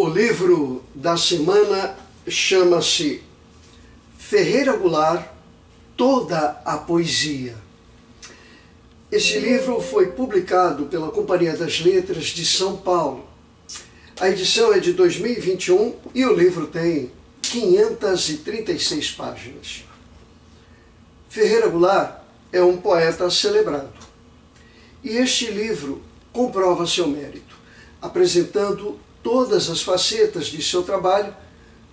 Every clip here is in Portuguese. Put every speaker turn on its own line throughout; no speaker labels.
O livro da semana chama-se Ferreira Goulart, Toda a Poesia. Este livro foi publicado pela Companhia das Letras de São Paulo. A edição é de 2021 e o livro tem 536 páginas. Ferreira Goulart é um poeta celebrado. E este livro comprova seu mérito, apresentando todas as facetas de seu trabalho,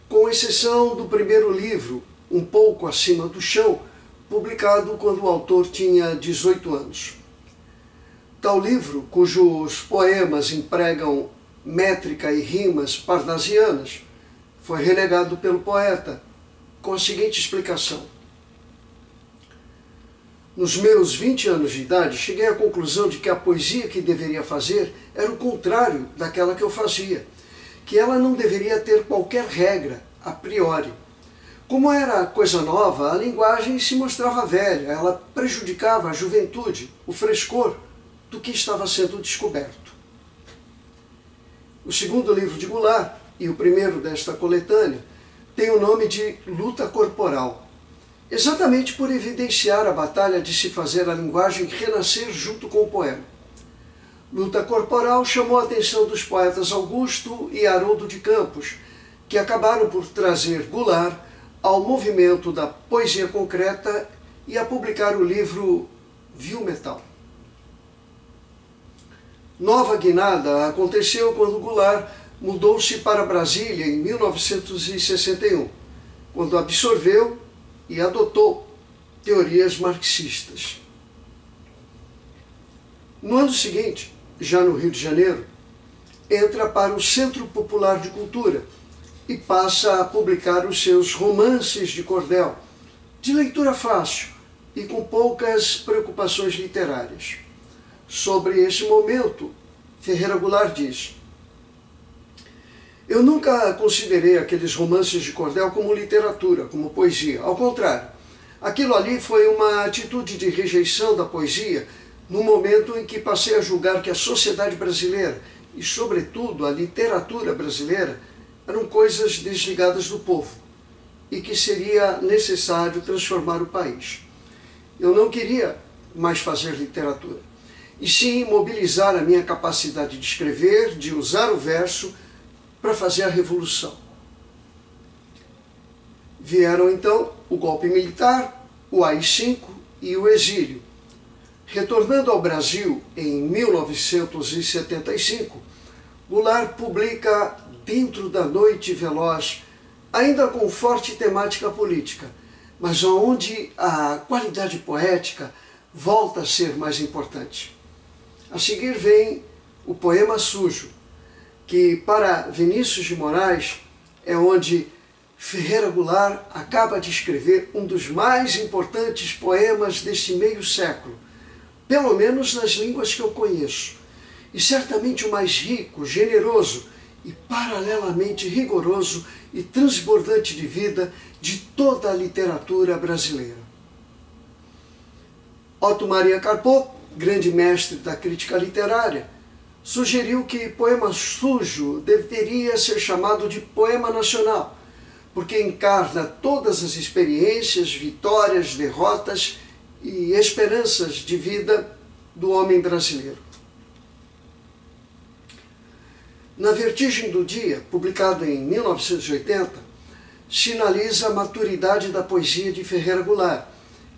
com exceção do primeiro livro, Um Pouco Acima do Chão, publicado quando o autor tinha 18 anos. Tal livro, cujos poemas empregam métrica e rimas parnasianas, foi renegado pelo poeta com a seguinte explicação: nos meus 20 anos de idade, cheguei à conclusão de que a poesia que deveria fazer era o contrário daquela que eu fazia, que ela não deveria ter qualquer regra, a priori. Como era coisa nova, a linguagem se mostrava velha, ela prejudicava a juventude, o frescor do que estava sendo descoberto. O segundo livro de Goulart, e o primeiro desta coletânea, tem o nome de Luta Corporal, exatamente por evidenciar a batalha de se fazer a linguagem renascer junto com o poema. Luta Corporal chamou a atenção dos poetas Augusto e Haroldo de Campos, que acabaram por trazer Goulart ao movimento da poesia concreta e a publicar o livro Viu Metal. Nova guinada aconteceu quando Goulart mudou-se para Brasília em 1961, quando absorveu e adotou teorias marxistas. No ano seguinte, já no Rio de Janeiro, entra para o Centro Popular de Cultura e passa a publicar os seus romances de cordel, de leitura fácil e com poucas preocupações literárias. Sobre esse momento, Ferreira Goulart diz: eu nunca considerei aqueles romances de cordel como literatura, como poesia. Ao contrário, aquilo ali foi uma atitude de rejeição da poesia no momento em que passei a julgar que a sociedade brasileira e, sobretudo, a literatura brasileira eram coisas desligadas do povo e que seria necessário transformar o país. Eu não queria mais fazer literatura, e sim mobilizar a minha capacidade de escrever, de usar o verso para fazer a revolução. Vieram então o golpe militar, o AI-5 e o exílio. Retornando ao Brasil em 1975, Goulart publica Dentro da Noite Veloz, ainda com forte temática política, mas onde a qualidade poética volta a ser mais importante. A seguir vem o Poema Sujo, que para Vinícius de Moraes é onde Ferreira Goulart acaba de escrever um dos mais importantes poemas deste meio século, pelo menos nas línguas que eu conheço, e certamente o mais rico, generoso e paralelamente rigoroso e transbordante de vida de toda a literatura brasileira. Otto Maria Carpo, grande mestre da crítica literária, sugeriu que Poema Sujo deveria ser chamado de poema nacional, porque encarna todas as experiências, vitórias, derrotas e esperanças de vida do homem brasileiro. Na Vertigem do Dia, publicado em 1980, sinaliza a maturidade da poesia de Ferreira Goulart,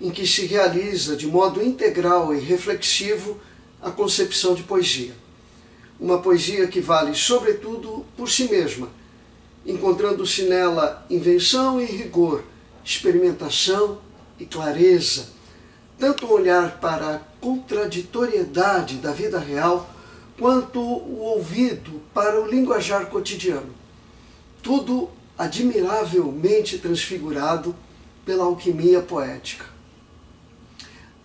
em que se realiza de modo integral e reflexivo a concepção de poesia. Uma poesia que vale, sobretudo, por si mesma, encontrando-se nela invenção e rigor, experimentação e clareza, tanto um olhar para a contraditoriedade da vida real, quanto o ouvido para o linguajar cotidiano. Tudo admiravelmente transfigurado pela alquimia poética.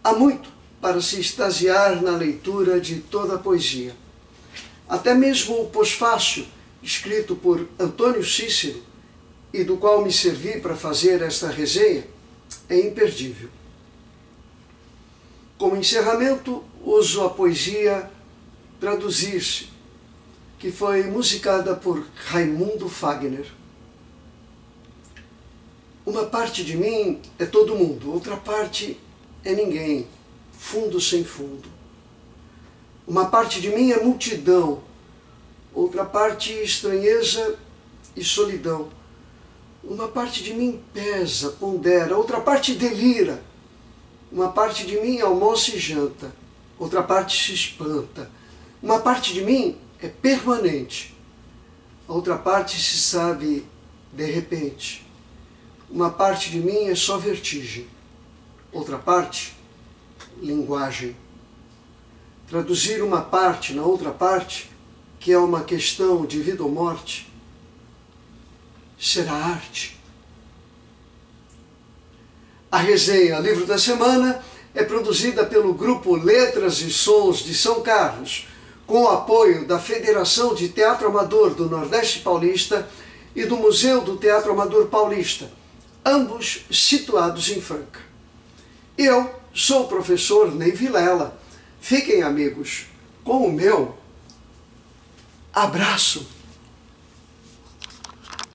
Há muito para se extasiar na leitura de toda a poesia. Até mesmo o pós-fácio, escrito por Antônio Cícero, e do qual me servi para fazer esta resenha, é imperdível. Como encerramento, uso a poesia Traduzir-se, que foi musicada por Raimundo Fagner. Uma parte de mim é todo mundo, outra parte é ninguém, fundo sem fundo. Uma parte de mim é multidão, outra parte estranheza e solidão. Uma parte de mim pesa, pondera, outra parte delira. Uma parte de mim almoça e janta, outra parte se espanta. Uma parte de mim é permanente, a outra parte se sabe de repente. Uma parte de mim é só vertigem, outra parte, linguagem. Traduzir uma parte na outra parte, que é uma questão de vida ou morte, será arte. A resenha Livro da Semana é produzida pelo Grupo Letras e Sons de São Carlos, com o apoio da Federação de Teatro Amador do Nordeste Paulista e do Museu do Teatro Amador Paulista, ambos situados em Franca. Eu sou o professor Ney Vilela. Fiquem amigos com o meu abraço.